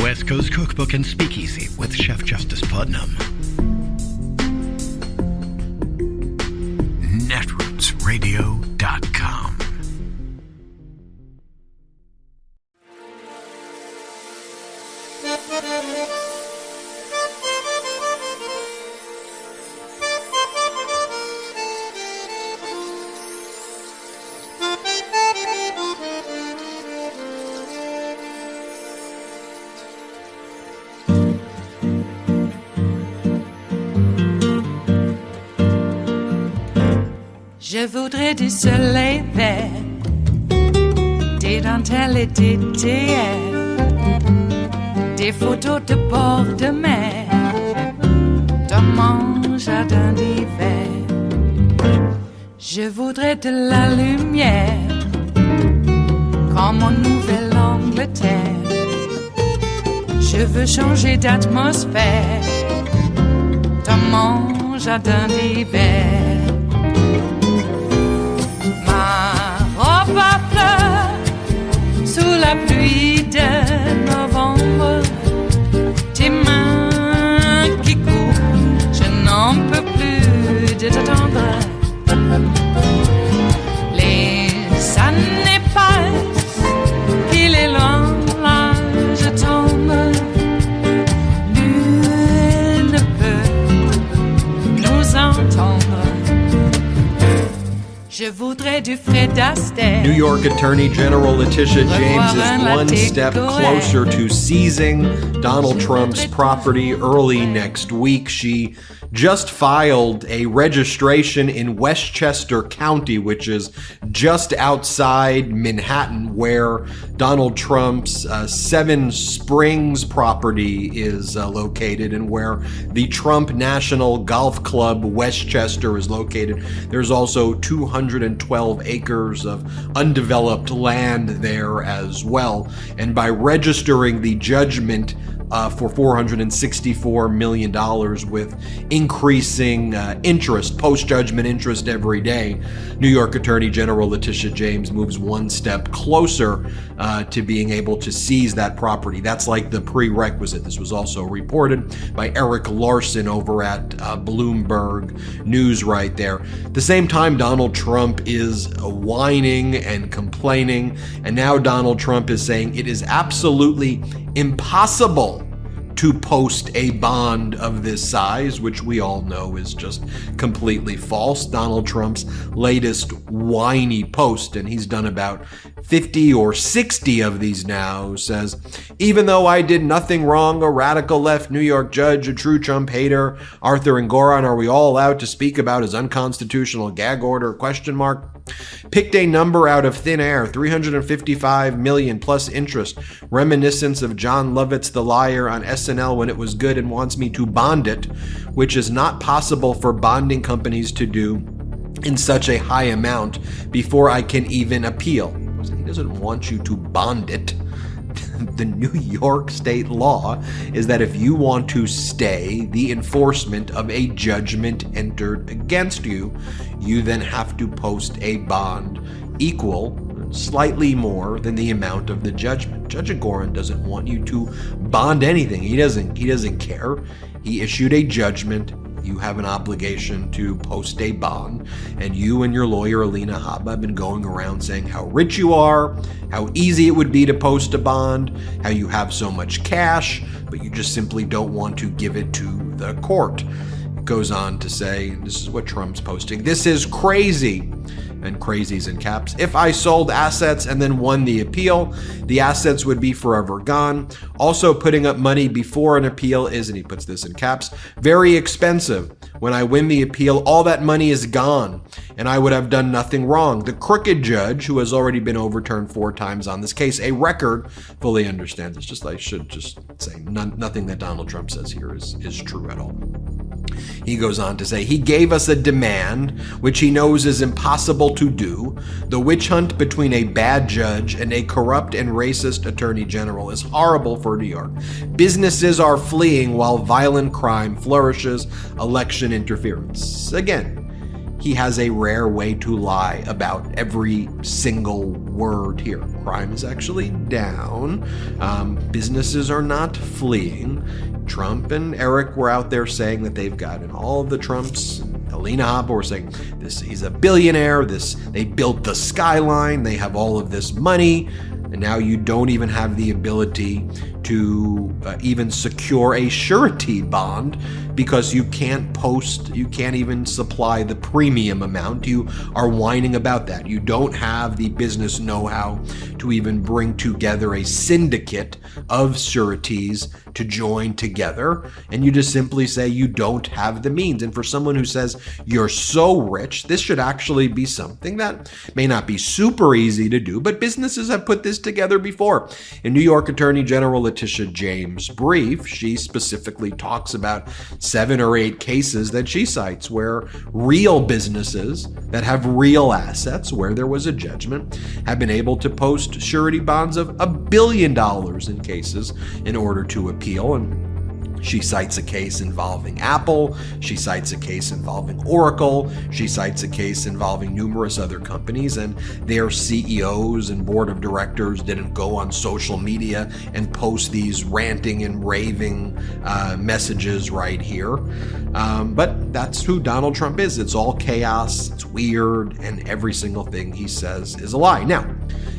West Coast Cookbook and Speakeasy with Chef Justice Putnam. Netrootsradio.com. Je voudrais du soleil vert, des dentelles et des théères, des photos de bord de mer, dans mon jardin d'hiver. Je voudrais de la lumière, comme en Nouvelle-Angleterre. Je veux changer d'atmosphère, dans mon jardin d'hiver. Ma fleur sous la pluie de novembre, tes mains qui courent, je n'en peux plus de t'attendre. Les années passent, il est loin, là je tombe. Nul ne peut nous entendre. Je voudrais du Fred Astaire. New York Attorney General Letitia James is one step closer to seizing Donald Trump's property early next week. She just filed a registration in Westchester County, which is just outside Manhattan, where Donald Trump's Seven Springs property is located and where the Trump National Golf Club Westchester is located. There's also 212 acres of undeveloped land there as well. And by registering the judgment for $464 million with increasing interest, post-judgment interest every day, New York Attorney General Letitia James moves one step closer to being able to seize that property. That's like the prerequisite. This was also reported by Eric Larson over at Bloomberg News right there. At the same time, Donald Trump is whining and complaining, and now Donald Trump is saying it is absolutely impossible to post a bond of this size, which we all know is just completely false. Donald Trump's latest whiny post, and he's done about 50 or 60 of these now, says, even though I did nothing wrong, a radical left New York judge, a true Trump hater, Arthur and Goron, are we all allowed to speak about his unconstitutional gag order, ? Picked a number out of thin air, 355 million plus interest, reminiscence of John Lovett's The Liar on SNL when it was good, and wants me to bond it, which is not possible for bonding companies to do in such a high amount before I can even appeal. He doesn't want you to bond it. The New York state law is that if you want to stay the enforcement of a judgment entered against you, you then have to post a bond equal, slightly more than the amount of the judgment. Judge Gorin doesn't want you to bond anything. He doesn't care. He issued a judgment. You have an obligation to post a bond, and you and your lawyer Alina Habba have been going around saying how rich you are, how easy it would be to post a bond, how you have so much cash, but you just simply don't want to give it to the court. It goes on to say, this is what Trump's posting, this is crazy, and crazy's in caps. If I sold assets and then won the appeal, the assets would be forever gone. Also, putting up money before an appeal is, and he puts this in caps, very expensive. When I win the appeal, all that money is gone, and I would have done nothing wrong. The crooked judge, who has already been overturned 4 times on this case, a record, fully understands. It's just, I should just say, nothing that Donald Trump says here is true at all. He goes on to say, he gave us a demand, which he knows is impossible to do. The witch hunt between a bad judge and a corrupt and racist attorney general is horrible for New York. Businesses are fleeing while violent crime flourishes, election interference. Again, he has a rare way to lie about every single word here. Crime is actually down. Businesses are not fleeing. Trump and Eric were out there saying that they've gotten all of the Trumps. Alina Habba were saying he's a billionaire. They built the skyline. They have all of this money. And now you don't even have the ability to even secure a surety bond because you can't even supply the premium amount. You are whining about that. You don't have the business know-how to even bring together a syndicate of sureties to join together. And you just simply say you don't have the means. And for someone who says you're so rich, this should actually be something that may not be super easy to do, but businesses have put this together before. In New York Attorney General Letitia James' brief, she specifically talks about 7 or 8 cases that she cites where real businesses that have real assets, where there was a judgment, have been able to post surety bonds of $1 billion in cases in order to appeal. And she cites a case involving Apple. She cites a case involving Oracle. She cites a case involving numerous other companies, and their CEOs and board of directors didn't go on social media and post these ranting and raving messages right here. But that's who Donald Trump is. It's all chaos. It's weird. And every single thing he says is a lie. Now,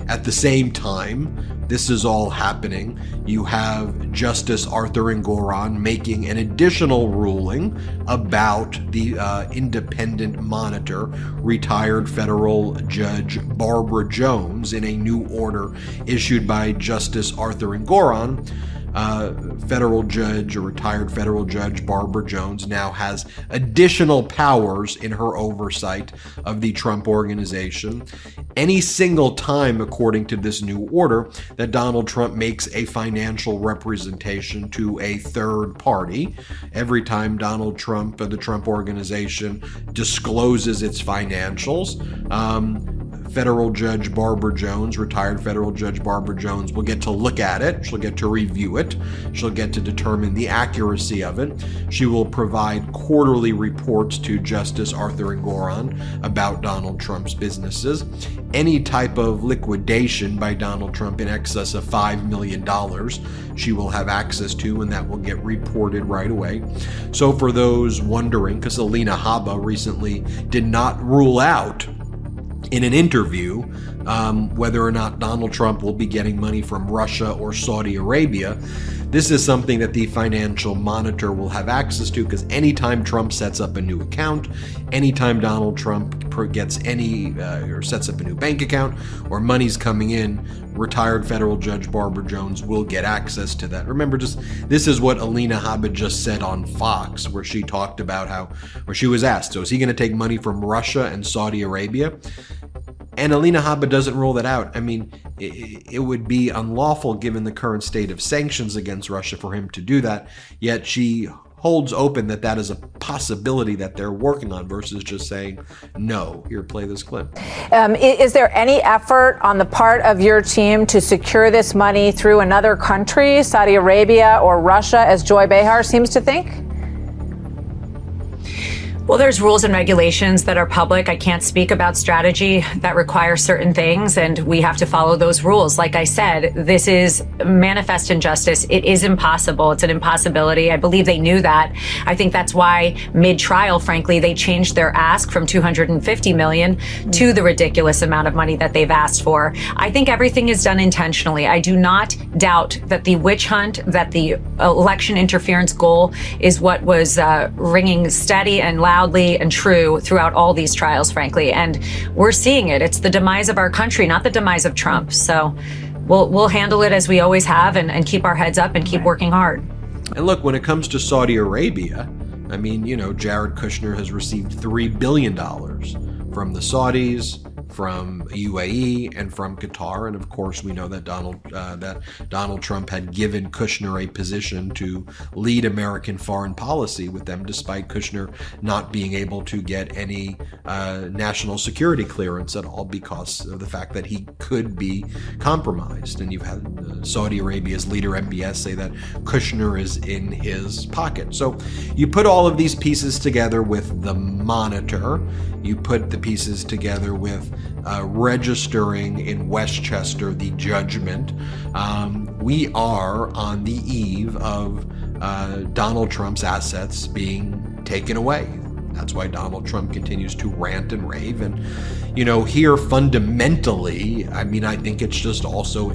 at the same time, this is all happening. You have Justice Arthur Engoron making an additional ruling about the independent monitor, retired federal Judge Barbara Jones, in a new order issued by Justice Arthur Engoron. Retired federal judge Barbara Jones now has additional powers in her oversight of the Trump organization. Any single time, according to this new order, that Donald Trump makes a financial representation to a third party, every time Donald Trump or the Trump organization discloses its financials, federal judge Barbara Jones, retired federal judge Barbara Jones, will get to look at it. She'll get to review it. She'll get to determine the accuracy of it. She will provide quarterly reports to Justice Arthur Engoron about Donald Trump's businesses. Any type of liquidation by Donald Trump in excess of $5 million, she will have access to, and that will get reported right away. So for those wondering, because Alina Habba recently did not rule out in an interview whether or not Donald Trump will be getting money from Russia or Saudi Arabia, this is something that the Financial Monitor will have access to, because anytime Trump sets up a new account, anytime Donald Trump gets or sets up a new bank account, or money's coming in, retired federal judge Barbara Jones will get access to that. Remember, this is what Alina Habba just said on Fox, where she talked about where she was asked, so is he going to take money from Russia and Saudi Arabia? And Alina Habba doesn't rule that out. I mean, it would be unlawful given the current state of sanctions against Russia for him to do that, yet she holds open that is a possibility that they're working on, versus just saying, no, here, play this clip. Is there any effort on the part of your team to secure this money through another country, Saudi Arabia or Russia, as Joy Behar seems to think? Well, there's rules and regulations that are public. I can't speak about strategy that require certain things, and we have to follow those rules. Like I said, this is manifest injustice. It is impossible. It's an impossibility. I believe they knew that. I think that's why mid-trial, frankly, they changed their ask from $250 million to the ridiculous amount of money that they've asked for. I think everything is done intentionally. I do not doubt that the witch hunt, that the election interference goal is what was ringing steady and loudly and true throughout all these trials, frankly. And we're seeing it. It's the demise of our country, not the demise of Trump. So we'll handle it as we always have, and keep our heads up and keep working hard. And look, when it comes to Saudi Arabia, I mean, Jared Kushner has received $3 billion from the Saudis, from UAE and from Qatar. And of course, we know that Donald Trump had given Kushner a position to lead American foreign policy with them, despite Kushner not being able to get any national security clearance at all because of the fact that he could be compromised. And you've had Saudi Arabia's leader MBS say that Kushner is in his pocket. So you put all of these pieces together with the Monitor, you put the pieces together with registering in Westchester the judgment. We are on the eve of Donald Trump's assets being taken away. That's why Donald Trump continues to rant and rave. And, here fundamentally, I think it's just also,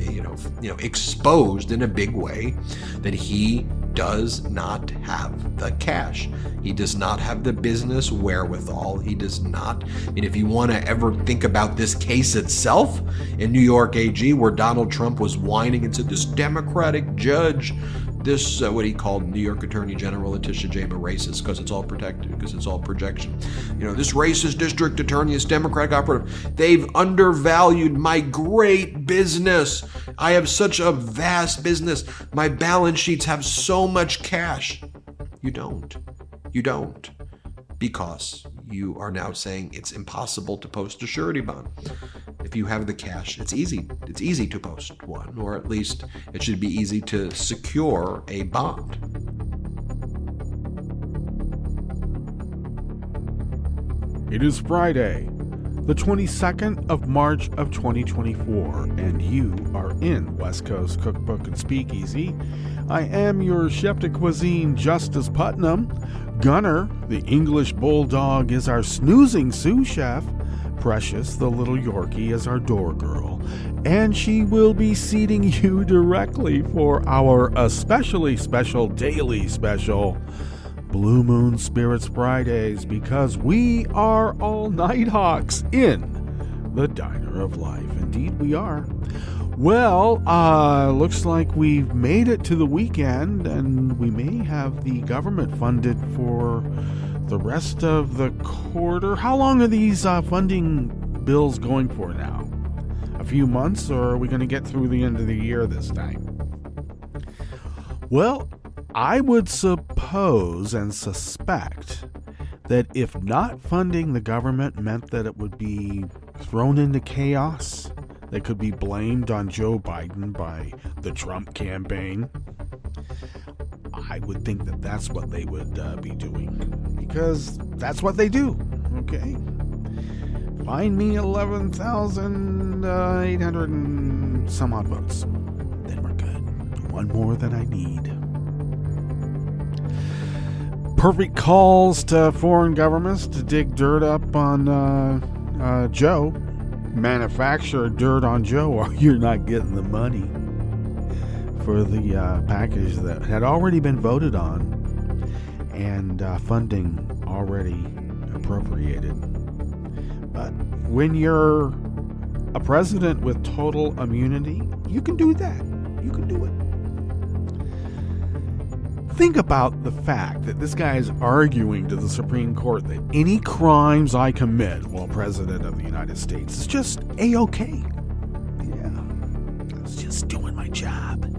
exposed in a big way that he does not have the cash. He does not have the business wherewithal. He does not. If you want to ever think about this case itself in New York AG, where Donald Trump was whining and said, this Democratic judge, this, what he called New York Attorney General Letitia James a racist because it's all protected, because it's all projection. This racist district attorney, this Democratic operative, they've undervalued my great business. I have such a vast business. My balance sheets have so much cash. You don't. Because you are now saying it's impossible to post a surety bond. If you have the cash, it's easy. It's easy to post one, or at least it should be easy to secure a bond. It is Friday, the 22nd of March of 2024, and you are in West Coast Cookbook and Speakeasy. I am your chef de cuisine, Justice Putnam. Gunner, the English bulldog, is our snoozing sous chef. Precious, the little Yorkie, is our door girl. And she will be seating you directly for our especially special daily special, Blue Moon Spirits Fridays, because we are all Nighthawks in the Diner of Life. Indeed we are. Well, looks like we've made it to the weekend, and we may have the government funded for the rest of the quarter. How long are these funding bills going for now? A few months, or are we going to get through the end of the year this time? Well, I would suppose and suspect that if not funding the government meant that it would be thrown into chaos, that could be blamed on Joe Biden by the Trump campaign, I would think that that's what they would be doing, because that's what they do. Okay, find me 11,800 and some odd votes, then we're good. One more than I need. Perfect calls to foreign governments to dig dirt up on Joe. Manufacture dirt on Joe, or you're not getting the money for the package that had already been voted on and funding already appropriated. But when you're a president with total immunity, you can do that. You can do it. Think about the fact that this guy is arguing to the Supreme Court that any crimes I commit while President of the United States is just A-okay. Yeah, I was just doing my job.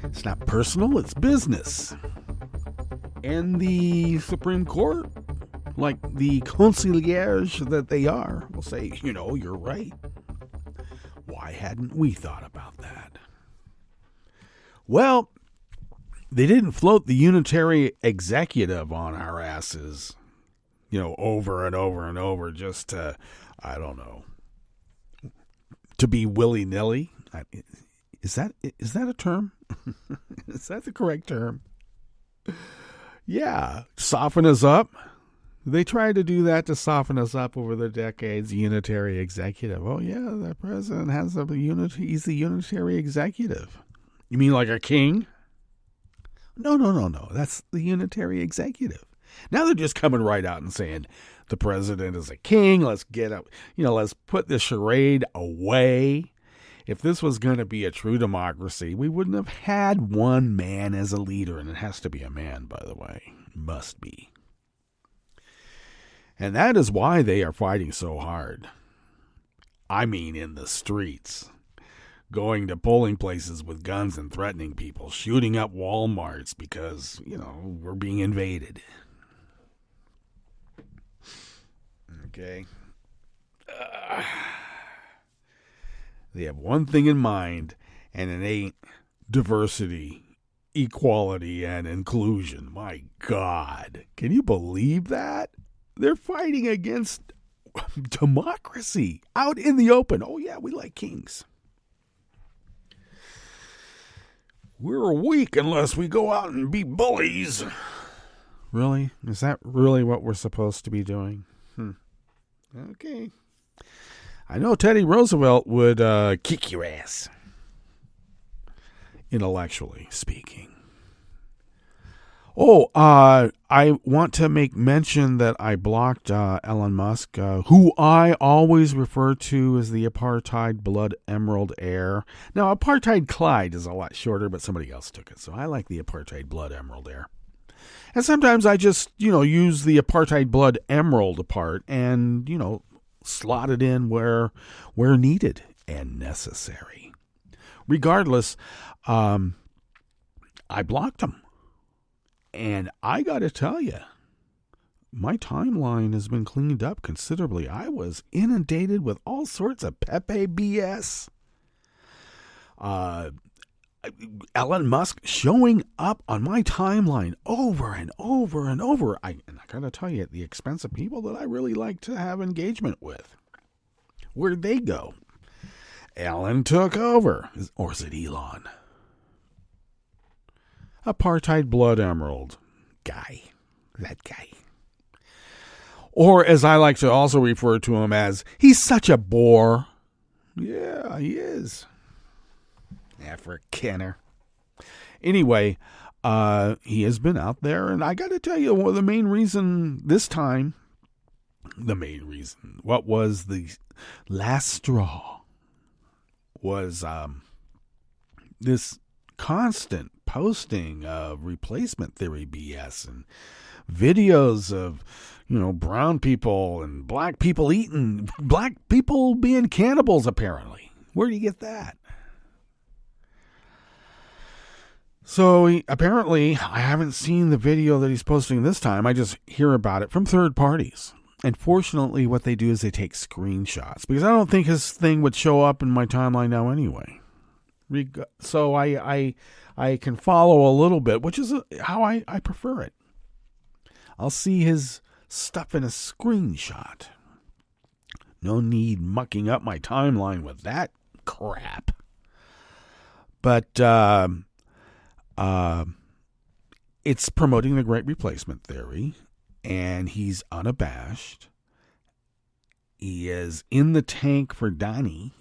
It's not personal, it's business. And the Supreme Court, like the concierge that they are, will say, you're right. Why hadn't we thought about that? Well, they didn't float the unitary executive on our asses, over and over and over just to, to be willy-nilly. Is that a term? Is that the correct term? Yeah, soften us up. They tried to do that to soften us up over the decades. Unitary executive. Oh yeah, the president has he's the unitary executive. You mean like a king? No. That's the unitary executive. Now they're just coming right out and saying the president is a king. Let's get up. Let's put the charade away. If this was going to be a true democracy, we wouldn't have had one man as a leader. And it has to be a man, by the way. Must be. And that is why they are fighting so hard. I mean in the streets. Going to polling places with guns and threatening people. Shooting up Walmarts because, we're being invaded. Okay. They have one thing in mind, and it ain't diversity, equality, and inclusion. My God. Can you believe that? They're fighting against democracy out in the open. Oh, yeah, we like kings. We're weak unless we go out and be bullies. Really? Is that really what we're supposed to be doing? Okay. I know Teddy Roosevelt would kick your ass. Intellectually speaking. Oh, I want to make mention that I blocked Elon Musk, who I always refer to as the apartheid blood emerald heir. Now, apartheid Clyde is a lot shorter, but somebody else took it, so I like the apartheid blood emerald heir. And sometimes I just, use the apartheid blood emerald part and, slot it in where needed and necessary. Regardless, I blocked him. And I got to tell you, my timeline has been cleaned up considerably. I was inundated with all sorts of Pepe BS. Elon Musk showing up on my timeline over and over and over. I got to tell you, at the expense of people that I really like to have engagement with. Where'd they go? Elon took over. Or is it Elon? Apartheid blood emerald guy. That guy. Or as I like to also refer to him as, he's such a bore. Yeah, he is. Africaner. Anyway, he has been out there, and I got to tell you, the main reason this time, what was the last straw, was this constant posting of replacement theory BS and videos of, brown people and black people being cannibals, apparently. Where do you get that? So apparently, I haven't seen the video that he's posting this time. I just hear about it from third parties. And fortunately, what they do is they take screenshots, because I don't think his thing would show up in my timeline now anyway. So I can follow a little bit, which is how I prefer it. I'll see his stuff in a screenshot. No need mucking up my timeline with that crap. But it's promoting the Great Replacement Theory, and he's unabashed. He is in the tank for Donnie.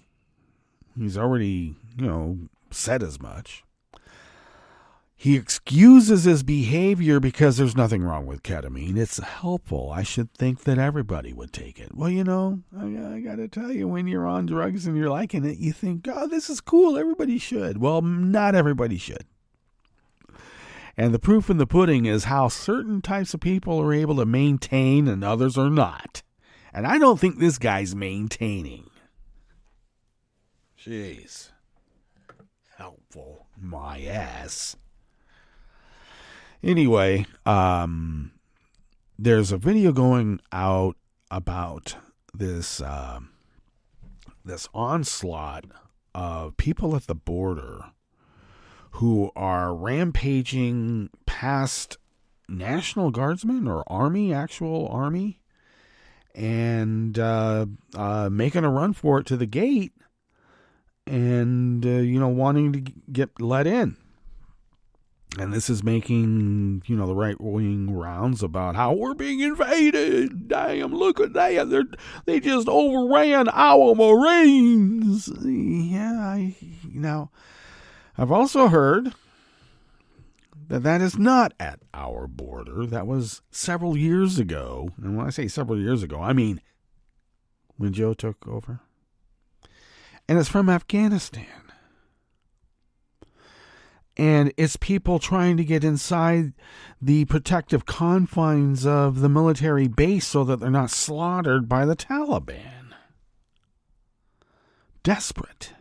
He's already, said as much. He excuses his behavior because there's nothing wrong with ketamine. It's helpful. I should think that everybody would take it. Well, I got to tell you, when you're on drugs and you're liking it, you think, oh, this is cool. Everybody should. Well, not everybody should. And the proof in the pudding is how certain types of people are able to maintain and others are not. And I don't think this guy's maintaining. Jeez. Helpful. My ass. Anyway, there's a video going out about this onslaught of people at the border who are rampaging past National Guardsmen or actual army, and making a run for it to the gate, and wanting to get let in. And this is making, the right-wing rounds about how we're being invaded. Damn, look at that. They just overran our Marines. Yeah, I've also heard that is not at our border. That was several years ago. And when I say several years ago, I mean when Joe took over. And it's from Afghanistan. And it's people trying to get inside the protective confines of the military base so that they're not slaughtered by the Taliban. desperate.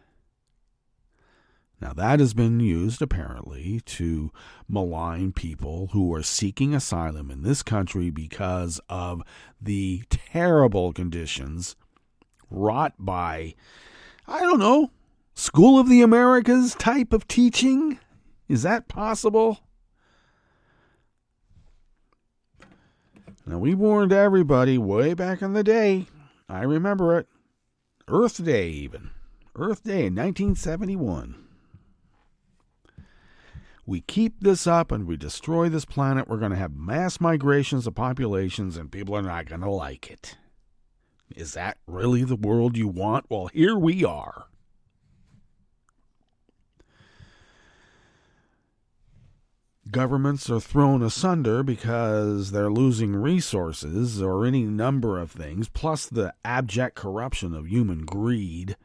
Now, that has been used, apparently, to malign people who are seeking asylum in this country because of the terrible conditions wrought by, I don't know, School of the Americas type of teaching? Is that possible? Now, we warned everybody way back in the day. I remember it. Earth Day, even. Earth Day in 1971. We keep this up and we destroy this planet, we're going to have mass migrations of populations and people are not going to like it. Is that really the world you want? Well, here we are. Governments are thrown asunder because they're losing resources or any number of things, plus the abject corruption of human greed.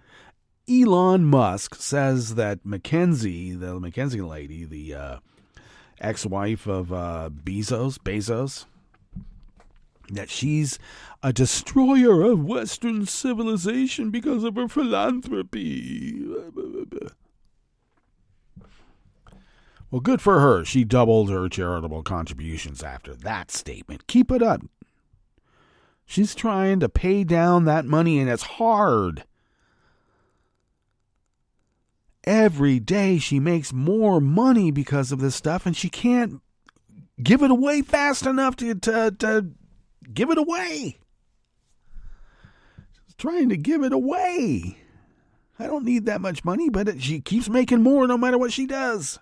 Elon Musk says that Mackenzie, the Mackenzie lady, the ex-wife of Bezos, that she's a destroyer of Western civilization because of her philanthropy. Well, good for her. She doubled her charitable contributions after that statement. Keep it up. She's trying to pay down that money, and it's hard. Every day she makes more money because of this stuff, and she can't give it away fast enough to give it away. She's trying to give it away. I don't need that much money, but she keeps making more no matter what she does.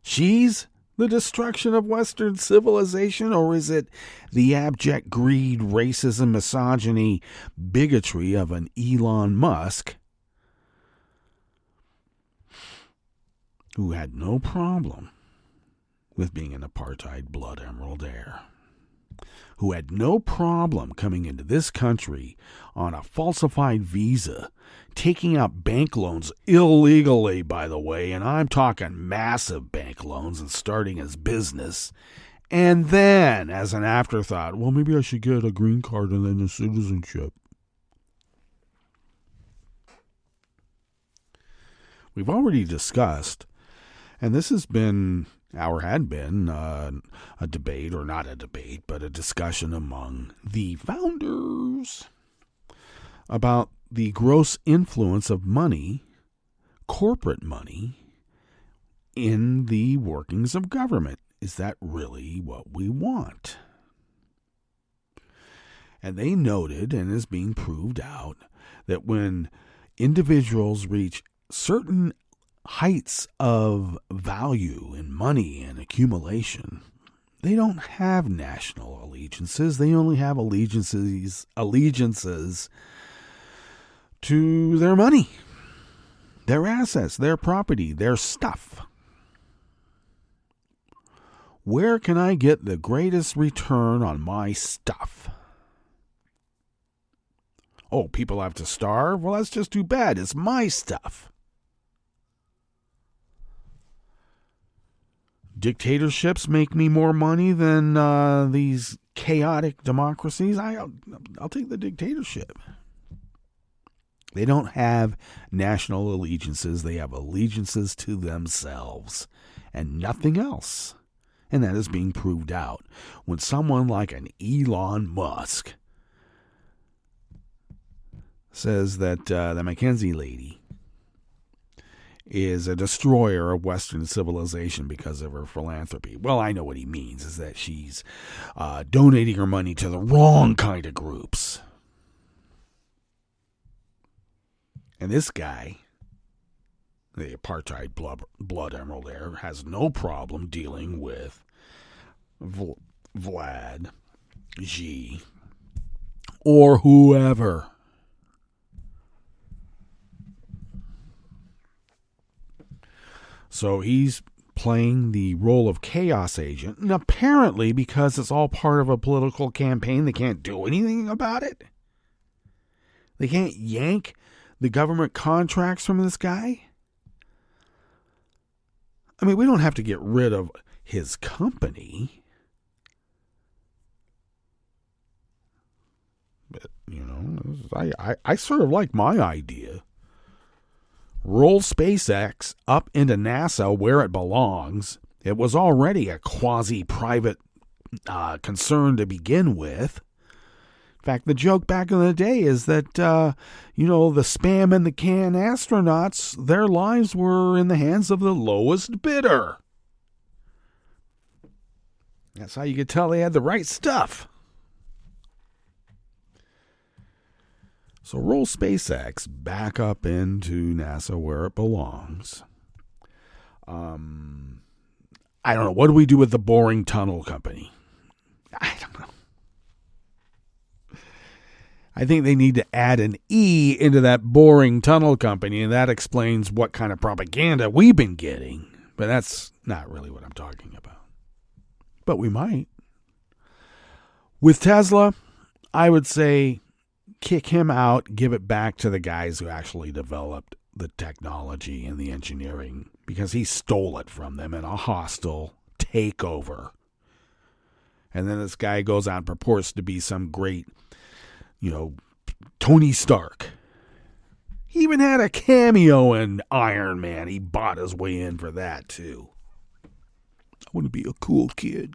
She's the destruction of Western civilization, or is it the abject greed, racism, misogyny, bigotry of an Elon Musk who had no problem with being an apartheid blood emerald heir, who had no problem coming into this country on a falsified visa, taking out bank loans illegally, by the way, and I'm talking massive bank loans, and starting his business. And then, as an afterthought, well, maybe I should get a green card and then a citizenship. We've already discussed, and this has been, or had been, a debate, or not a debate, but a discussion among the founders about the gross influence of money, corporate money, in the workings of government. Is that really what we want? And they noted, and is being proved out, that when individuals reach certain heights of value in money and accumulation, they don't have national allegiances. They only have allegiances to their money, their assets, their property, their stuff. Where can I get the greatest return on my stuff? Oh, people have to starve? Well, that's just too bad. It's my stuff. Dictatorships make me more money than these chaotic democracies. I'll take the dictatorship. They don't have national allegiances. They have allegiances to themselves and nothing else. And that is being proved out when someone like an Elon Musk says that the Mackenzie lady is a destroyer of Western civilization because of her philanthropy. Well, I know what he means is that she's donating her money to the wrong kind of groups. And this guy, the apartheid blood emerald heir, has no problem dealing with Vlad, Xi, or whoever. So he's playing the role of chaos agent, and apparently because it's all part of a political campaign, they can't do anything about it. They can't yank the government contracts from this guy. I mean, we don't have to get rid of his company. But, I sort of like my idea. Roll SpaceX up into NASA where it belongs. It was already a quasi-private concern to begin with. In fact, the joke back in the day is that, the spam in the can astronauts, their lives were in the hands of the lowest bidder. That's how you could tell they had the right stuff. So roll SpaceX back up into NASA where it belongs. I don't know. What do we do with the boring tunnel company? I don't know. I think they need to add an E into that boring tunnel company, and that explains what kind of propaganda we've been getting. But that's not really what I'm talking about. But we might. With Tesla, I would say kick him out, give it back to the guys who actually developed the technology and the engineering, because he stole it from them in a hostile takeover. And then this guy goes out and purports to be some great, Tony Stark. He even had a cameo in Iron Man. He bought his way in for that, too. I want to be a cool kid.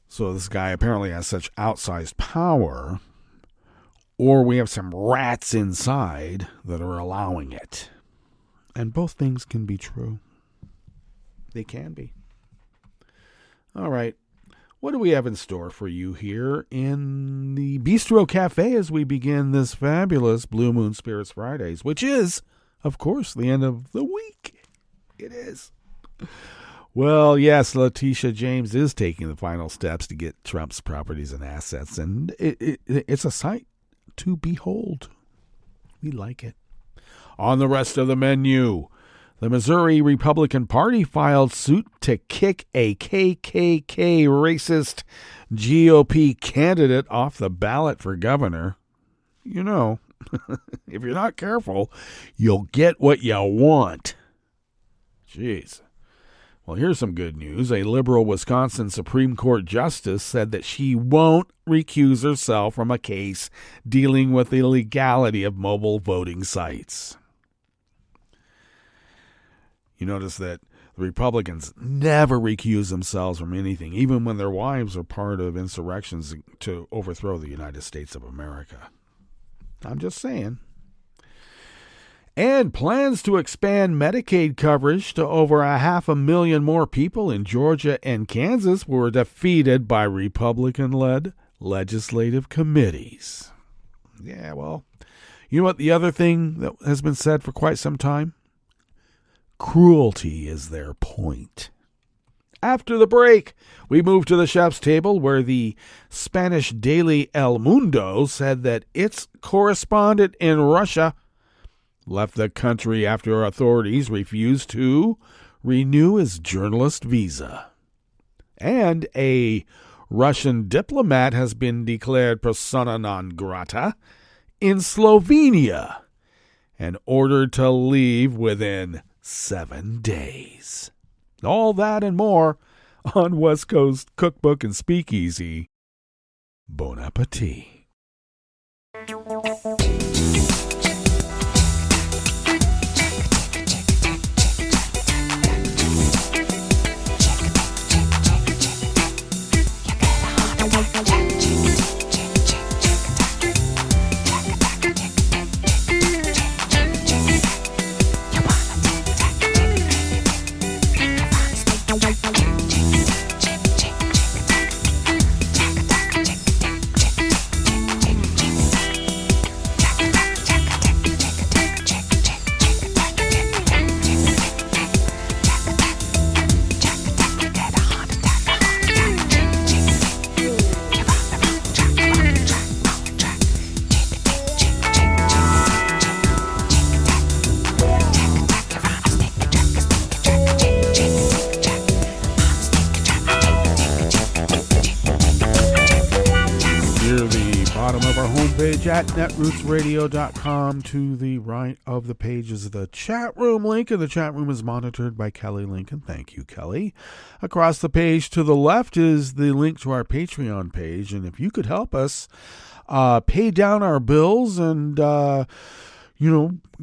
So this guy apparently has such outsized power, or we have some rats inside that are allowing it. And both things can be true. They can be. All right. What do we have in store for you here in the Bistro Cafe as we begin this fabulous Blue Moon Spirits Fridays, which is, of course, the end of the week. It is. Well, yes, Letitia James is taking the final steps to get Trump's properties and assets, and it's a sight to behold. We like it. On the rest of the menu, the Missouri Republican Party filed suit to kick a KKK racist GOP candidate off the ballot for governor. If you're not careful, you'll get what you want. Jeez. Well, here's some good news. A liberal Wisconsin Supreme Court justice said that she won't recuse herself from a case dealing with the legality of mobile voting sites. You notice that the Republicans never recuse themselves from anything, even when their wives are part of insurrections to overthrow the United States of America. I'm just saying. And plans to expand Medicaid coverage to over 500,000 more people in Georgia and Kansas were defeated by Republican-led legislative committees. Yeah, well, you know what the other thing that has been said for quite some time? Cruelty is their point. After the break, we move to the chef's table where the Spanish daily El Mundo said that its correspondent in Russia left the country after authorities refused to renew his journalist visa. And a Russian diplomat has been declared persona non grata in Slovenia and ordered to leave within 7 days. All that and more on West Coast Cookbook and Speakeasy. Bon appetit. bottom of our homepage at netrootsradio.com. To the right of the page is the chat room link, and the chat room is monitored by Kelly Lincoln. Thank you, Kelly. Across the page to the left is the link to our Patreon page, and if you could help us pay down our bills and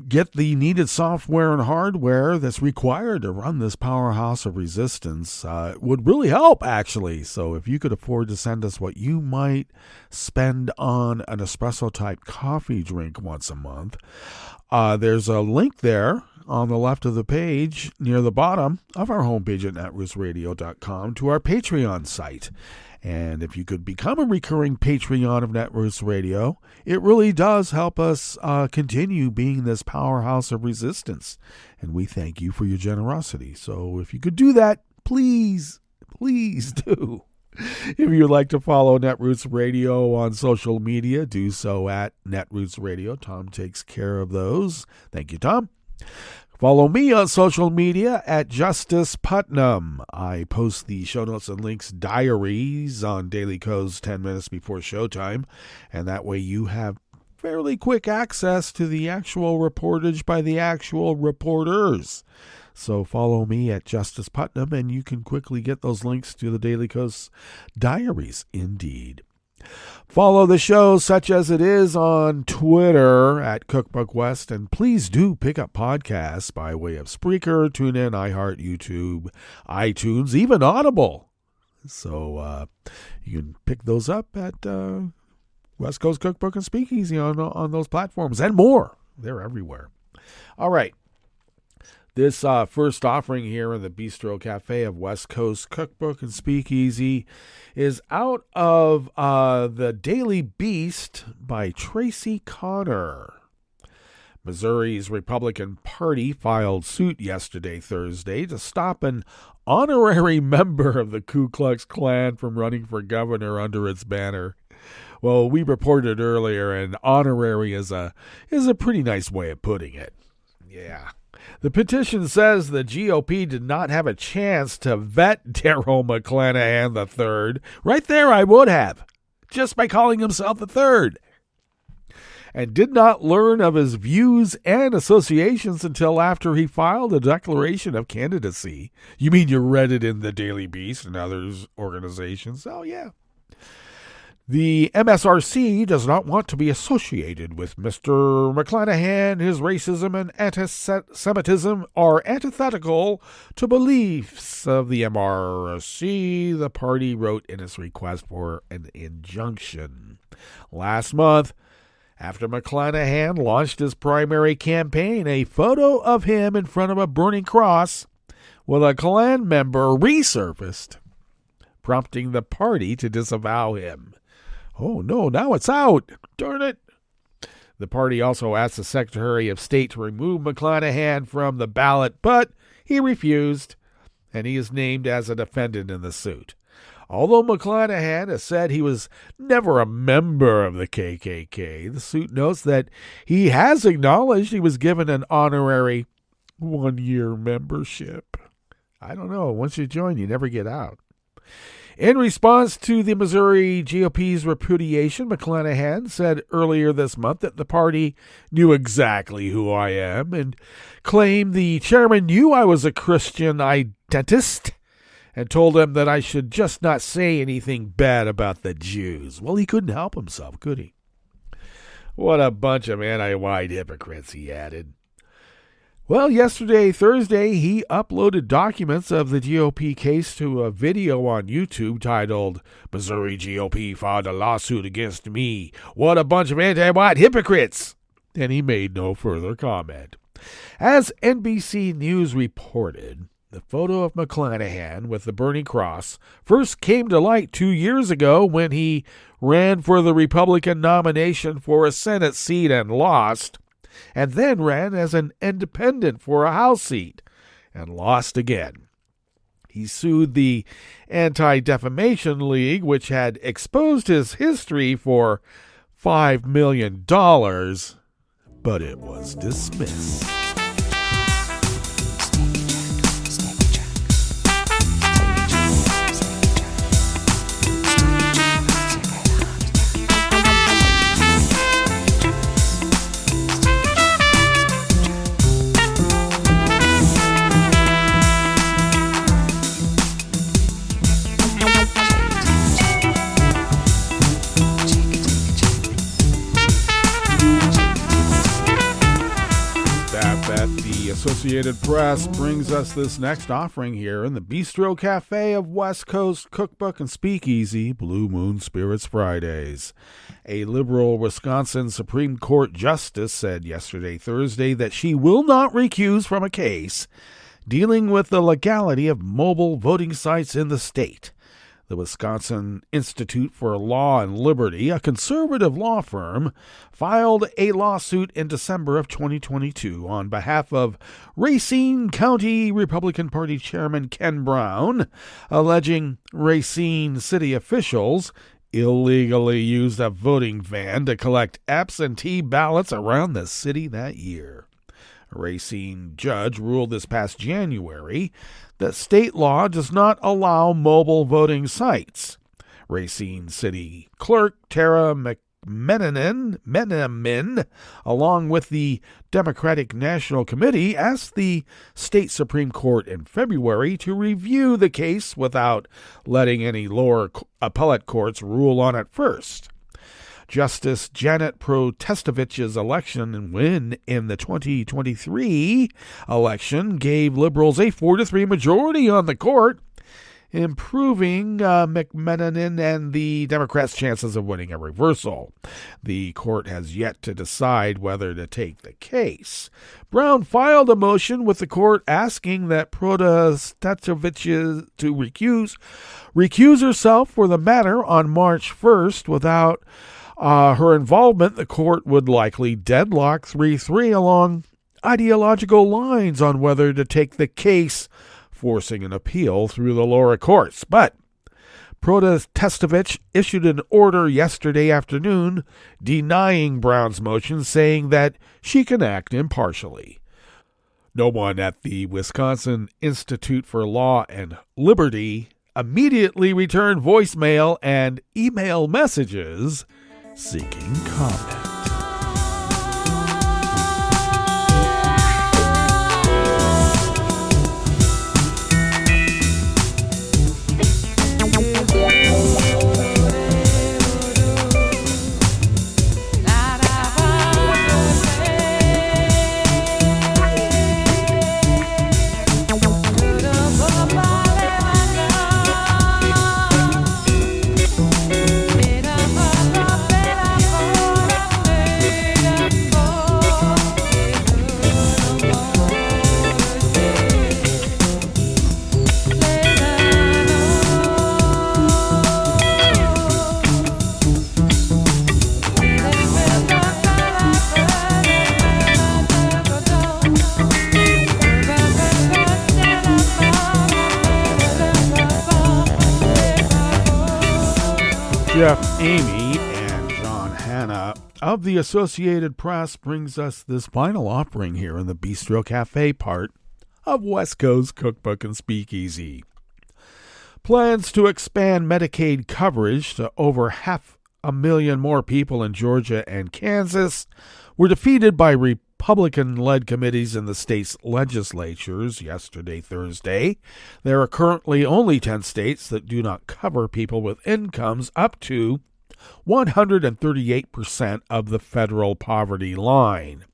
get the needed software and hardware that's required to run this powerhouse of resistance, it would really help, actually. So if you could afford to send us what you might spend on an espresso-type coffee drink once a month, there's a link there on the left of the page near the bottom of our homepage at netrootsradio.com to our Patreon site. And if you could become a recurring Patreon of Netroots Radio, it really does help us continue being this powerhouse of resistance. And we thank you for your generosity. So if you could do that, please do. If you'd like to follow Netroots Radio on social media, do so at Netroots Radio. Tom takes care of those. Thank you, Tom. Follow me on social media at Justice Putnam. I post the show notes and links diaries on Daily Co's 10 minutes before showtime, and that way you have fairly quick access to the actual reportage by the actual reporters. So follow me at Justice Putnam, and you can quickly get those links to the Daily Co's diaries, indeed. Follow the show such as it is on Twitter at Cookbook West, and please do pick up podcasts by way of Spreaker, TuneIn, iHeart, YouTube, iTunes, even Audible. So you can pick those up at West Coast Cookbook and Speakeasy on those platforms and more. They're everywhere. All right. This first offering here in the Bistro Cafe of West Coast Cookbook and Speakeasy is out of The Daily Beast by Tracy Connor. Missouri's Republican Party filed suit yesterday, Thursday, to stop an honorary member of the Ku Klux Klan from running for governor under its banner. Well, we reported earlier, an honorary is a pretty nice way of putting it. Yeah. The petition says the GOP did not have a chance to vet Darrell McClanahan III. Right there, I would have, just by calling himself the third. And did not learn of his views and associations until after he filed a declaration of candidacy. You mean you read it in the Daily Beast and others organizations? Oh, yeah. The MSRC does not want to be associated with Mr. McClanahan. His racism and anti-Semitism are antithetical to beliefs of the MRC, the party wrote in its request for an injunction. Last month, after McClanahan launched his primary campaign, a photo of him in front of a burning cross with a Klan member resurfaced, prompting the party to disavow him. Oh, no, now it's out. Darn it. The party also asked the Secretary of State to remove McClanahan from the ballot, but he refused, and he is named as a defendant in the suit. Although McClanahan has said he was never a member of the KKK, the suit notes that he has acknowledged he was given an honorary one-year membership. I don't know. Once you join, you never get out. In response to the Missouri GOP's repudiation, McClanahan said earlier this month that the party knew exactly who I am and claimed the chairman knew I was a Christian identist and told him that I should just not say anything bad about the Jews. Well, he couldn't help himself, could he? What a bunch of anti-white hypocrites, he added. Well, yesterday, Thursday, he uploaded documents of the GOP case to a video on YouTube titled, "Missouri GOP filed a lawsuit against me. What a bunch of anti-white hypocrites!" And he made no further comment. As NBC News reported, the photo of McClanahan with the burning cross first came to light 2 years ago when he ran for the Republican nomination for a Senate seat and lost, and then ran as an independent for a House seat and lost again. He sued the Anti-Defamation League, which had exposed his history for $5 million, but it was dismissed. Associated Press brings us this next offering here in the Bistro Cafe of West Coast Cookbook and Speakeasy, Blue Moon Spirits Fridays. A liberal Wisconsin Supreme Court justice said yesterday, Thursday, that she will not recuse from a case dealing with the legality of mobile voting sites in the state. The Wisconsin Institute for Law and Liberty, a conservative law firm, filed a lawsuit in December of 2022 on behalf of Racine County Republican Party Chairman Ken Brown, alleging Racine city officials illegally used a voting van to collect absentee ballots around the city that year. A Racine judge ruled this past January that state law does not allow mobile voting sites. Racine City Clerk Tara Menemin, along with the Democratic National Committee, asked the state Supreme Court in February to review the case without letting any lower appellate courts rule on it first. Justice Janet Protestovich's election win in the 2023 election gave liberals a 4-3 majority on the court, improving McMenamin and the Democrats' chances of winning a reversal. The court has yet to decide whether to take the case. Brown filed a motion with the court asking that Protestovic to recuse herself for the matter on March 1st. Without her involvement, the court would likely deadlock 3-3 along ideological lines on whether to take the case, forcing an appeal through the lower courts. But Protestovic issued an order yesterday afternoon denying Brown's motion, saying that she can act impartially. No one at the Wisconsin Institute for Law and Liberty immediately returned voicemail and email messages seeking comment. Jeff Amy and John Hanna of the Associated Press brings us this final offering here in the Bistro Cafe part of West Coast Cookbook and Speakeasy. Plans to expand Medicaid coverage to over 500,000 more people in Georgia and Kansas were defeated by Republican-led committees in the state's legislatures yesterday, Thursday. There are currently only 10 states that do not cover people with incomes up to 138% of the federal poverty line.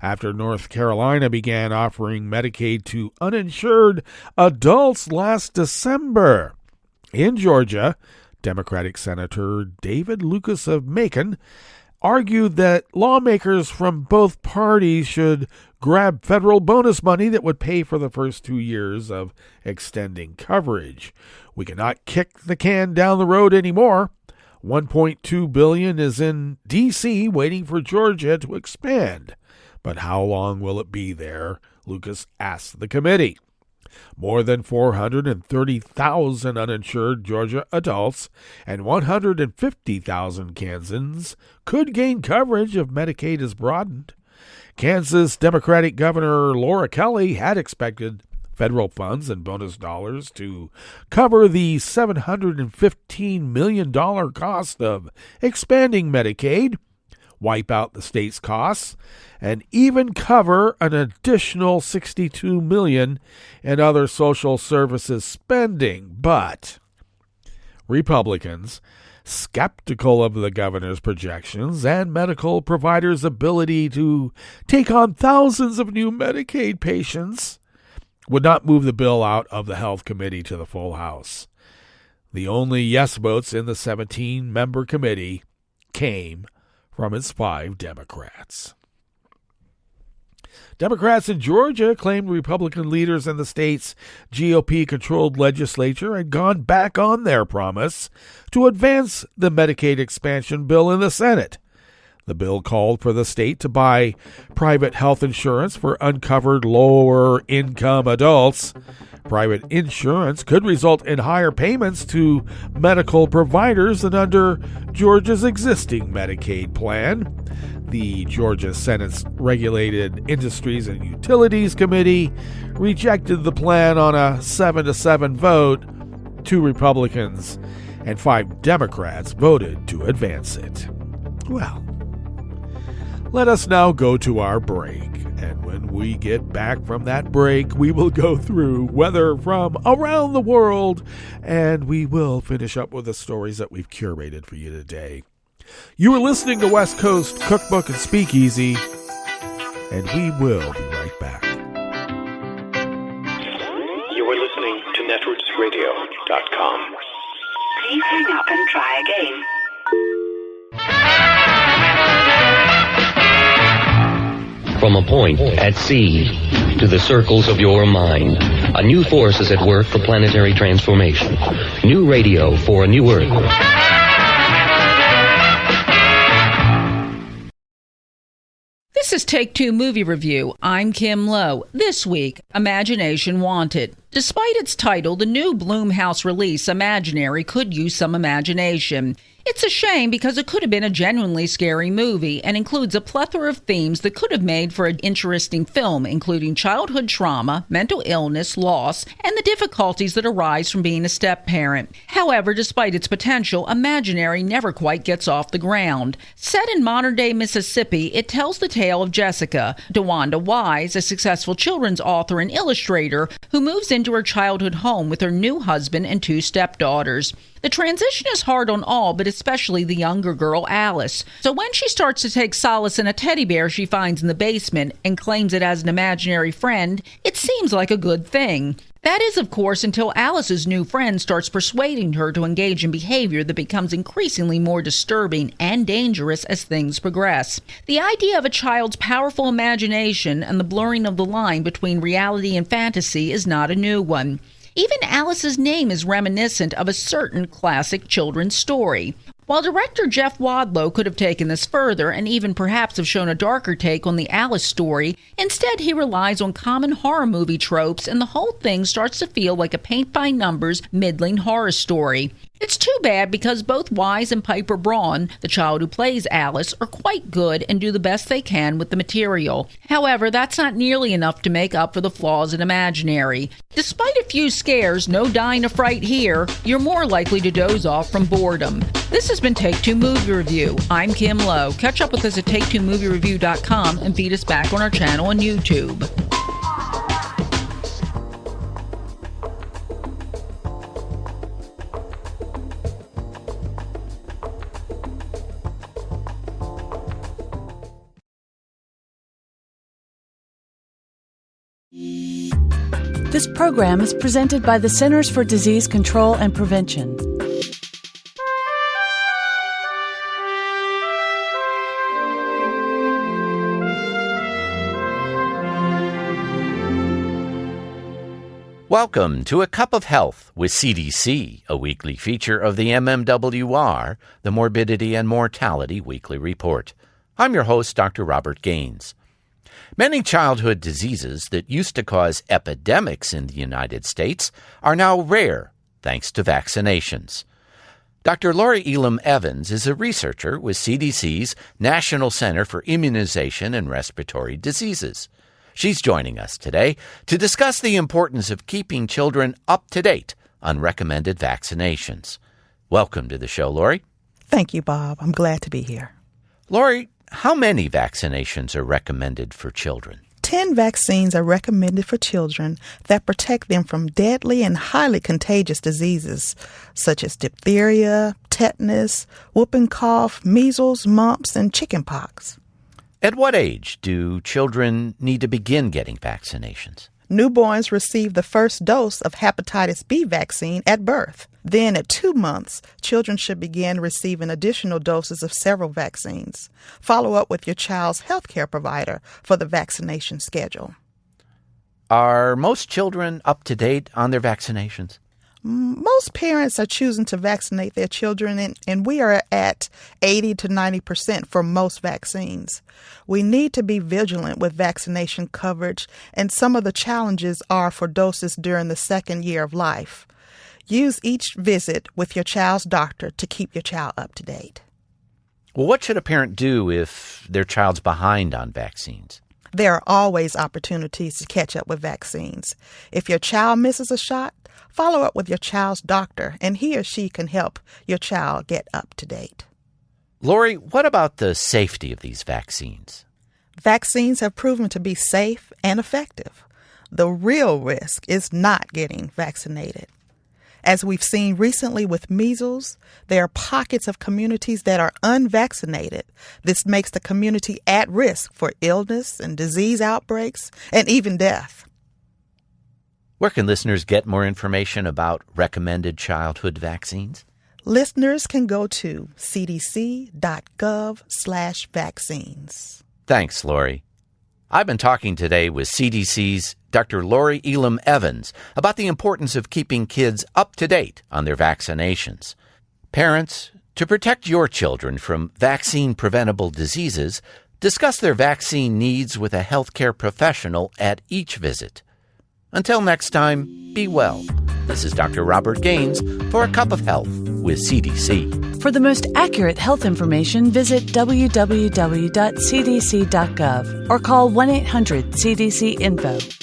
After North Carolina began offering Medicaid to uninsured adults last December. In Georgia, Democratic Senator David Lucas of Macon argued that lawmakers from both parties should grab federal bonus money that would pay for the first 2 years of extending coverage. We cannot kick the can down the road anymore. $1.2 billion is in D.C. waiting for Georgia to expand. But how long will it be there? Lucas asked the committee. More than 430,000 uninsured Georgia adults and 150,000 Kansans could gain coverage if Medicaid is broadened. Kansas Democratic Governor Laura Kelly had expected federal funds and bonus dollars to cover the $715 million cost of expanding Medicaid, wipe out the state's costs, and even cover an additional $62 million in other social services spending. But Republicans skeptical of the governor's projections and medical providers' ability to take on thousands of new Medicaid patients, would not move the bill out of the Health Committee to the full House. The only yes votes in the 17-member committee came from its 5 Democrats. Democrats in Georgia claimed Republican leaders in the state's GOP-controlled legislature had gone back on their promise to advance the Medicaid expansion bill in the Senate. The bill called for the state to buy private health insurance for uncovered lower-income adults. Private insurance could result in higher payments to medical providers than under Georgia's existing Medicaid plan. The Georgia Senate's Regulated Industries and Utilities Committee rejected the plan on a 7-7 vote. 2 Republicans and 5 Democrats voted to advance it. Well, let us now go to our break. And when we get back from that break, we will go through weather from around the world, and we will finish up with the stories that we've curated for you today. You are listening to West Coast Cookbook and Speakeasy, and we will be right back. You are listening to netrootsradio.com. Please hang up and try again. From a point at sea to the circles of your mind, a new force is at work for planetary transformation. New radio for a new Earth. This is Take Two Movie Review. I'm Kim Lowe. This week, Imagination Wanted. Despite its title, the new Blumhouse release, Imaginary, could use some imagination. It's a shame because it could have been a genuinely scary movie and includes a plethora of themes that could have made for an interesting film, including childhood trauma, mental illness, loss, and the difficulties that arise from being a step-parent. However, despite its potential, Imaginary never quite gets off the ground. Set in modern-day Mississippi, it tells the tale of Jessica, DeWanda Wise, a successful children's author and illustrator who moves into her childhood home with her new husband and 2 stepdaughters. The transition is hard on all, but especially the younger girl, Alice. So when she starts to take solace in a teddy bear she finds in the basement and claims it as an imaginary friend, it seems like a good thing. That is, of course, until Alice's new friend starts persuading her to engage in behavior that becomes increasingly more disturbing and dangerous as things progress. The idea of a child's powerful imagination and the blurring of the line between reality and fantasy is not a new one. Even Alice's name is reminiscent of a certain classic children's story. While director Jeff Wadlow could have taken this further and even perhaps have shown a darker take on the Alice story, instead he relies on common horror movie tropes and the whole thing starts to feel like a paint-by-numbers, middling horror story. It's too bad because both Wise and Piper Braun, the child who plays Alice, are quite good and do the best they can with the material. However, that's not nearly enough to make up for the flaws in Imaginary. Despite a few scares, no dying of fright here, you're more likely to doze off from boredom. This has been Take Two Movie Review. I'm Kim Lowe. Catch up with us at TakeTwoMovieReview.com and feed us back on our channel on YouTube. This program is presented by the Centers for Disease Control and Prevention. Welcome to A Cup of Health with CDC, a weekly feature of the MMWR, the Morbidity and Mortality Weekly Report. I'm your host, Dr. Robert Gaines. Many childhood diseases that used to cause epidemics in the United States are now rare, thanks to vaccinations. Dr. Lori Elam Evans is a researcher with CDC's National Center for Immunization and Respiratory Diseases. She's joining us today to discuss the importance of keeping children up to date on recommended vaccinations. Welcome to the show, Lori. Thank you, Bob. I'm glad to be here. Lori, how many vaccinations are recommended for children? 10 vaccines are recommended for children that protect them from deadly and highly contagious diseases such as diphtheria, tetanus, whooping cough, measles, mumps, and chickenpox. At what age do children need to begin getting vaccinations? Newborns receive the first dose of hepatitis B vaccine at birth. Then at 2 months, children should begin receiving additional doses of several vaccines. Follow up with your child's healthcare provider for the vaccination schedule. Are most children up to date on their vaccinations? Most parents are choosing to vaccinate their children, and we are at 80 to 90% for most vaccines. We need to be vigilant with vaccination coverage, and some of the challenges are for doses during the second year of life. Use each visit with your child's doctor to keep your child up to date. Well, what should a parent do if their child's behind on vaccines? There are always opportunities to catch up with vaccines. If your child misses a shot, follow up with your child's doctor, and he or she can help your child get up to date. Lori, what about the safety of these vaccines? Vaccines have proven to be safe and effective. The real risk is not getting vaccinated. As we've seen recently with measles, there are pockets of communities that are unvaccinated. This makes the community at risk for illness and disease outbreaks and even death. Where can listeners get more information about recommended childhood vaccines? Listeners can go to cdc.gov/vaccines. Thanks, Lori. I've been talking today with CDC's Dr. Lori Elam Evans about the importance of keeping kids up to date on their vaccinations. Parents, to protect your children from vaccine-preventable diseases, discuss their vaccine needs with a healthcare professional at each visit. Until next time, be well. This is Dr. Robert Gaines for A Cup of Health with CDC. For the most accurate health information, visit www.cdc.gov or call 1-800-CDC-INFO.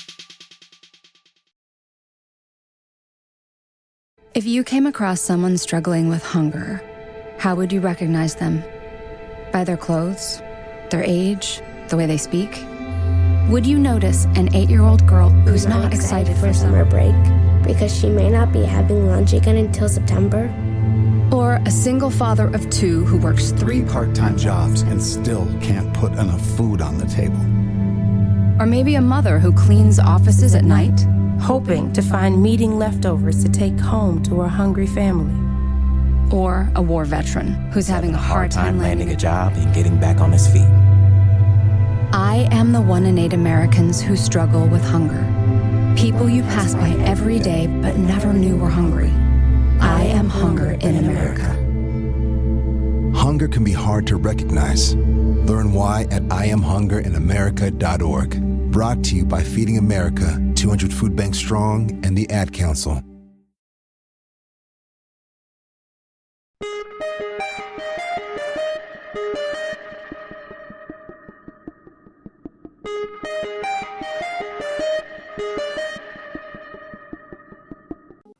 If you came across someone struggling with hunger, how would you recognize them? By their clothes, their age, the way they speak? Would you notice an 8-year-old girl who's not excited for summer break because she may not be having lunch again until September? Or a single father of 2 who works 3 part-time jobs and still can't put enough food on the table? Or maybe a mother who cleans offices at night, hoping to find meeting leftovers to take home to her hungry family. Or a war veteran who's having a hard time landing a job and getting back on his feet. I am the 1 in 8 Americans who struggle with hunger. People you pass by every day but never knew were hungry. I am hunger in America. Hunger can be hard to recognize. Learn why at IamHungerInAmerica.org. Brought to you by Feeding America, 200 Food Banks Strong, and the Ad Council.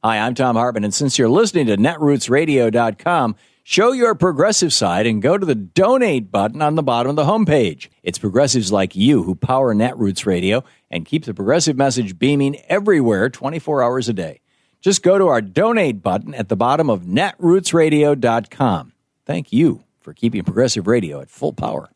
Hi, I'm Tom Hartman, and since you're listening to netrootsradio.com, show your progressive side and go to the donate button on the bottom of the homepage. It's progressives like you who power Netroots Radio and keep the progressive message beaming everywhere 24 hours a day. Just go to our donate button at the bottom of netrootsradio.com. Thank you for keeping progressive radio at full power.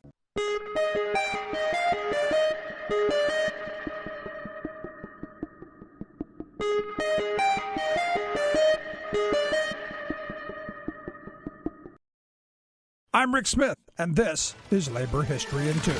I'm Rick Smith, and this is Labor History in 2.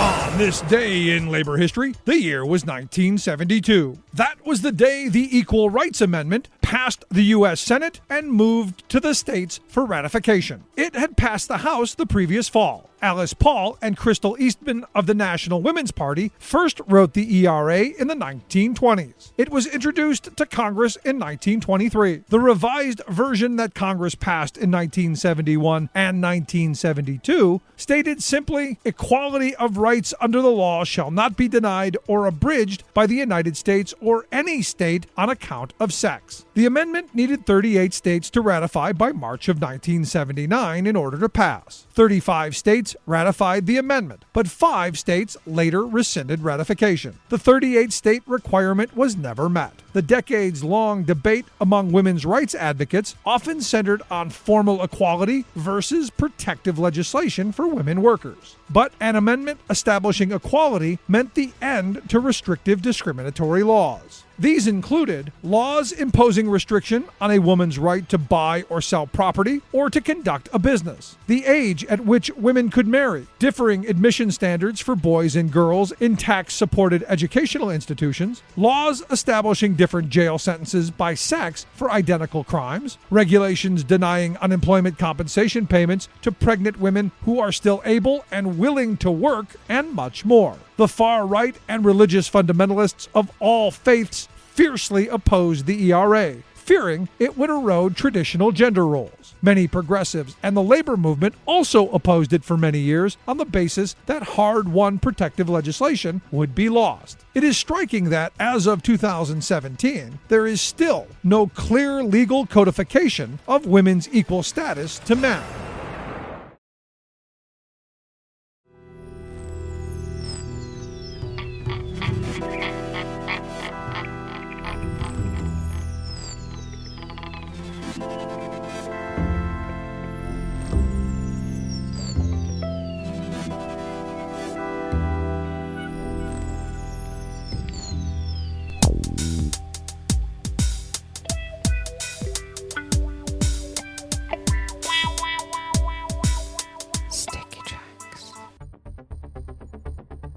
On this day in labor history, the year was 1972. That was the day the Equal Rights Amendment passed the U.S. Senate and moved to the states for ratification. It had passed the House the previous fall. Alice Paul and Crystal Eastman of the National Women's Party first wrote the ERA in the 1920s. It was introduced to Congress in 1923. The revised version that Congress passed in 1971 and 1972 stated simply, equality of rights under the law shall not be denied or abridged by the United States or any state on account of sex. The amendment needed 38 states to ratify by March of 1979 in order to pass. 35 states states ratified the amendment, but 5 states later rescinded ratification. The 38-state requirement was never met. The decades-long debate among women's rights advocates often centered on formal equality versus protective legislation for women workers. But an amendment establishing equality meant the end to restrictive discriminatory laws. These included laws imposing restriction on a woman's right to buy or sell property or to conduct a business, the age at which women could marry, differing admission standards for boys and girls in tax-supported educational institutions, laws establishing different jail sentences by sex for identical crimes, regulations denying unemployment compensation payments to pregnant women who are still able and willing to work, and much more. The far right and religious fundamentalists of all faiths fiercely opposed the ERA, fearing it would erode traditional gender roles. Many progressives and the labor movement also opposed it for many years on the basis that hard-won protective legislation would be lost. It is striking that, as of 2017, there is still no clear legal codification of women's equal status to men.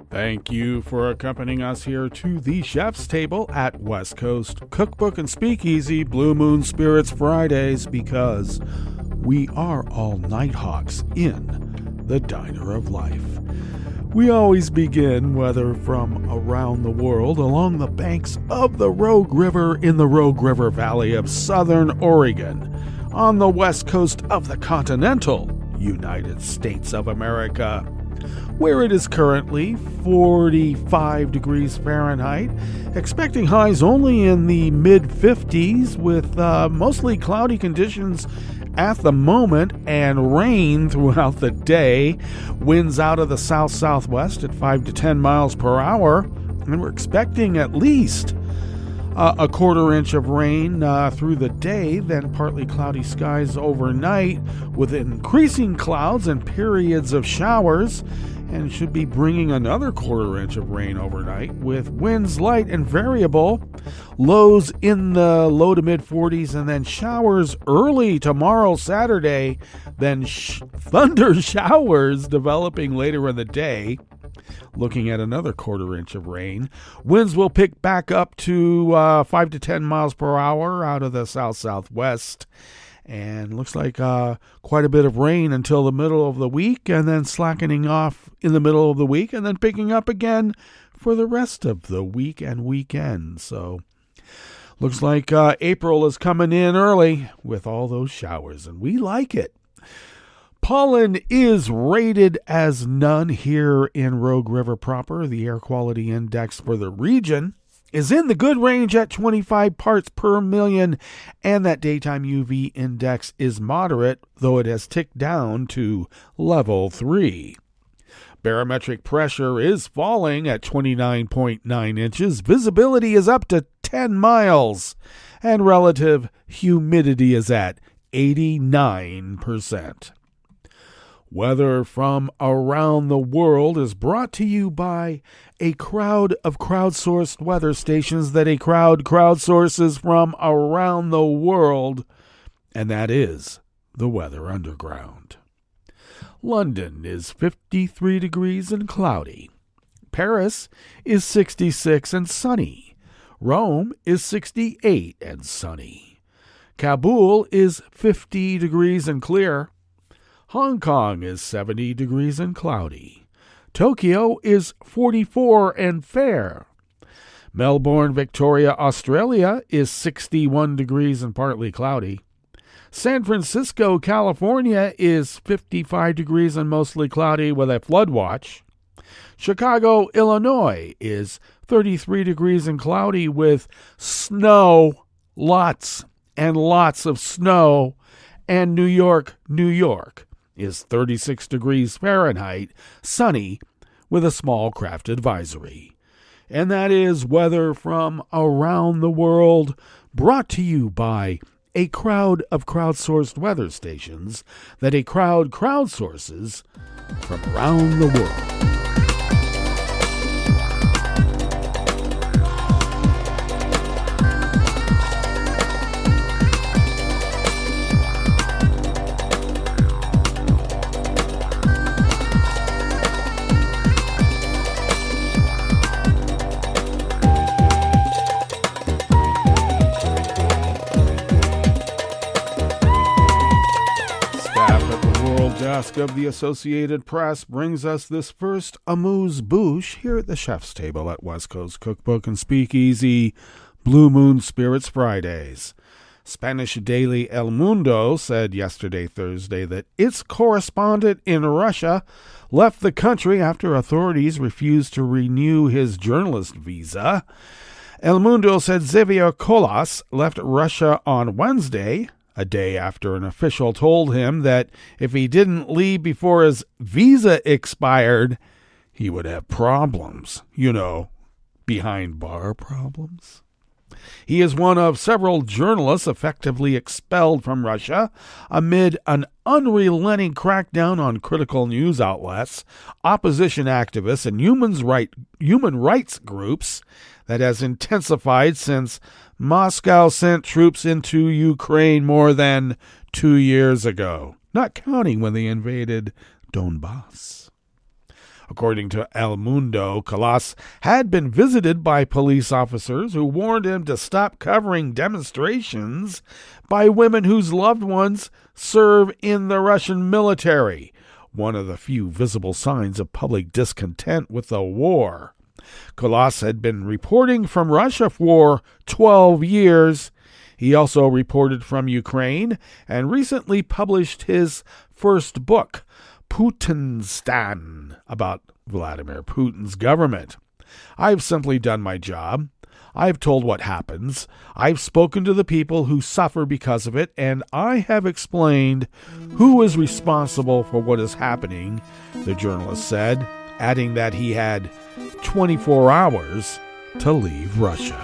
Thank you for accompanying us here to the Chef's Table at West Coast Cookbook and Speakeasy Blue Moon Spirits Fridays, because we are all Nighthawks in the Diner of Life. We always begin, whether from around the world, along the banks of the Rogue River in the Rogue River Valley of Southern Oregon, on the west coast of the continental United States of America, where it is currently 45 degrees Fahrenheit, expecting highs only in the mid-50s with mostly cloudy conditions at the moment and rain throughout the day. Winds out of the south-southwest at 5 to 10 miles per hour, and we're expecting at least a quarter inch of rain through the day, then partly cloudy skies overnight with increasing clouds and periods of showers, and should be bringing another quarter inch of rain overnight with winds light and variable, lows in the low to mid 40s, and then showers early tomorrow, Saturday, then thunder showers developing later in the day. Looking at another quarter inch of rain. Winds will pick back up to 5 to 10 miles per hour out of the south-southwest. And looks like quite a bit of rain until the middle of the week, and then slackening off in the middle of the week, and then picking up again for the rest of the week and weekend. So looks like April is coming in early with all those showers, and we like it. Pollen is rated as none here in Rogue River proper. The air quality index for the region is in the good range at 25 parts per million, and that daytime UV index is moderate, though it has ticked down to level 3. Barometric pressure is falling at 29.9 inches. Visibility is up to 10 miles, and relative humidity is at 89%. Weather from around the world is brought to you by a crowd of crowdsourced weather stations that a crowd crowdsources from around the world, and that is the Weather Underground. London is 53 degrees and cloudy. Paris is 66 and sunny. Rome is 68 and sunny. Kabul is 50 degrees and clear. Hong Kong is 70 degrees and cloudy. Tokyo is 44 and fair. Melbourne, Victoria, Australia is 61 degrees and partly cloudy. San Francisco, California is 55 degrees and mostly cloudy with a flood watch. Chicago, Illinois is 33 degrees and cloudy with snow, lots and lots of snow. And New York, New York is 36 degrees Fahrenheit, sunny, with a small craft advisory. And that is weather from around the world, brought to you by a crowd of crowdsourced weather stations that a crowd crowdsources from around the world. Desk of the Associated Press brings us this first amuse-bouche here at the chef's table at West Coast Cookbook and Speakeasy, Blue Moon Spirits Fridays. Spanish daily El Mundo said yesterday, Thursday, that its correspondent in Russia left the country after authorities refused to renew his journalist visa. El Mundo said Xavier Colas left Russia on Wednesday, a day after an official told him that if he didn't leave before his visa expired, he would have problems. You know, behind bar problems. He is one of several journalists effectively expelled from Russia amid an unrelenting crackdown on critical news outlets, opposition activists, and human rights groups that has intensified since Moscow sent troops into Ukraine more than 2 years ago, not counting when they invaded Donbass. According to El Mundo, Colas had been visited by police officers who warned him to stop covering demonstrations by women whose loved ones serve in the Russian military, one of the few visible signs of public discontent with the war. Colas had been reporting from Russia for 12 years. He also reported from Ukraine and recently published his first book, Putinstan, about Vladimir Putin's government. I've simply done my job. I've told what happens. I've spoken to the people who suffer because of it, and I have explained who is responsible for what is happening, the journalist said, adding that he had 24 hours to leave Russia.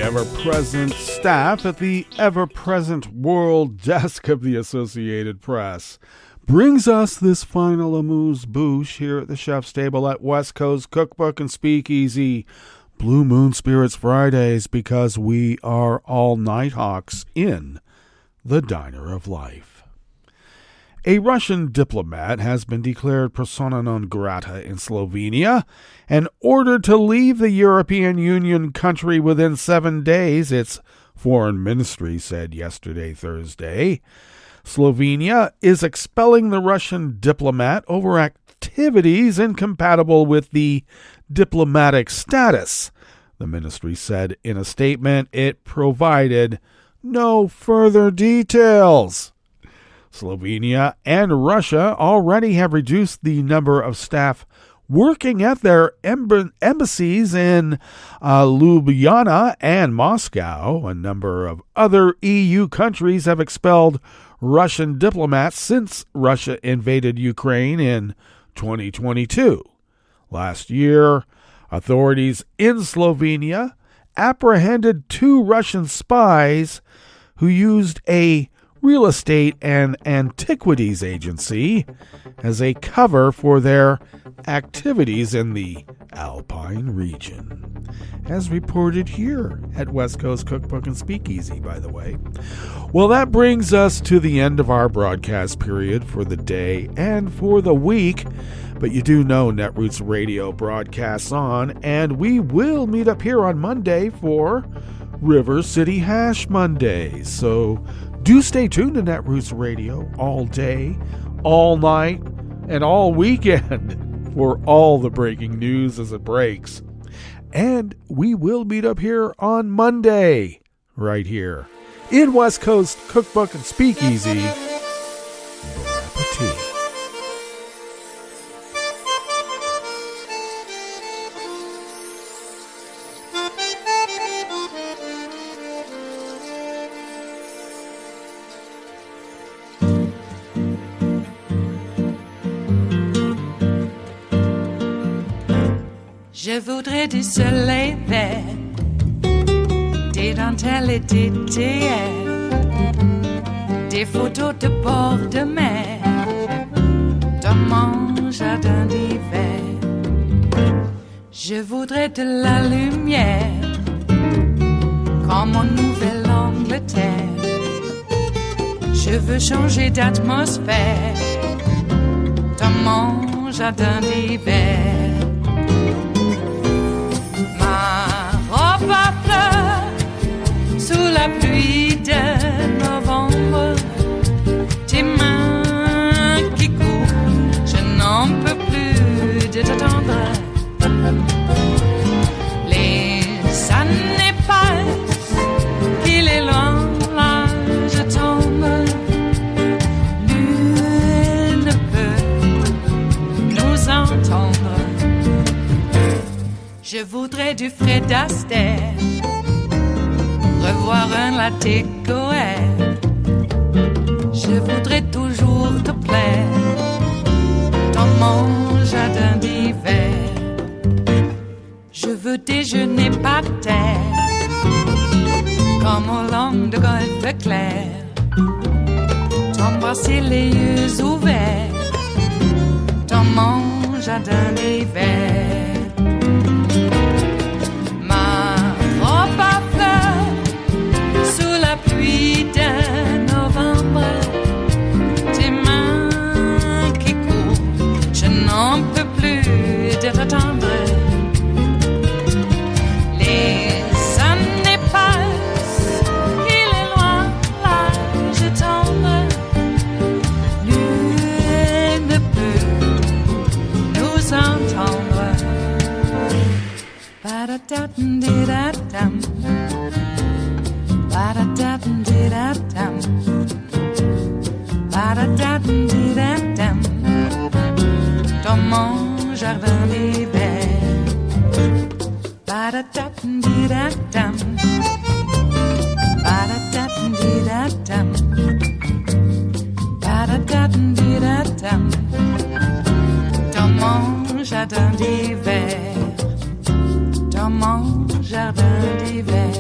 Ever-present staff at the ever-present world desk of the Associated Press brings us this final amuse-bouche here at the chef's table at West Coast Cookbook and Speakeasy, Blue Moon Spirits Fridays, because we are all Nighthawks in the Diner of Life. A Russian diplomat has been declared persona non grata in Slovenia and ordered to leave the European Union country within 7 days, its foreign ministry said yesterday, Thursday. Slovenia is expelling the Russian diplomat over activities incompatible with the diplomatic status. The ministry said in a statement it provided no further details. Slovenia and Russia already have reduced the number of staff working at their embassies in Ljubljana and Moscow. A number of other EU countries have expelled Russian diplomats since Russia invaded Ukraine in 2022. Last year, authorities in Slovenia apprehended 2 Russian spies who used a real estate and antiquities agency as a cover for their activities in the Alpine region, as reported here at West Coast Cookbook and Speakeasy, by the way. Well, that brings us to the end of our broadcast period for the day and for the week. But you do know Netroots Radio broadcasts on, and we will meet up here on Monday for River City Hash Mondays. So do stay tuned to Netroots Radio all day, all night, and all weekend for all the breaking news as it breaks. And we will meet up here on Monday, right here in West Coast Cookbook and Speakeasy. Bon appetit. Je voudrais du soleil vert, des dentelles et des théières, des photos de bord de mer, dans mon jardin d'hiver. Je voudrais de la lumière, comme en Nouvelle-Angleterre. Je veux changer d'atmosphère, dans mon jardin d'hiver. À fleurs sous la pluie de novembre, tes mains qui courent, je n'en peux plus de t'attendre. Les années passent, qu'il est loin, là je tombe. Nul ne peut nous entendre. Je voudrais du Fred Astaire, revoir un latte Goer. Je voudrais toujours te plaire dans mon jardin d'hiver. Je veux déjeuner par terre, comme au long de golfe clair, t'embrasser les yeux ouverts dans mon jardin d'hiver. Pluie de novembre, tes mains qui courent, je n'en peux plus de t'attendre. Les années passent, il est loin, là je tombe. Nul ne peut nous entendre. Ba-da-da-dum-di-da-dum. Ba-da-da-dum-di-da-dum. Ba-da-da-dum-di-da-dum. Dans mon jardin d'hiver. Ba-da-da-dum-di-da-dum. Ba-da-da-dum-di-da-dum. Ba-da-da-dum-di-da-dum. Dans mon jardin d'hiver. Dans mon jardin d'hiver.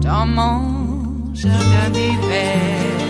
Dans mon jardin d'hiver.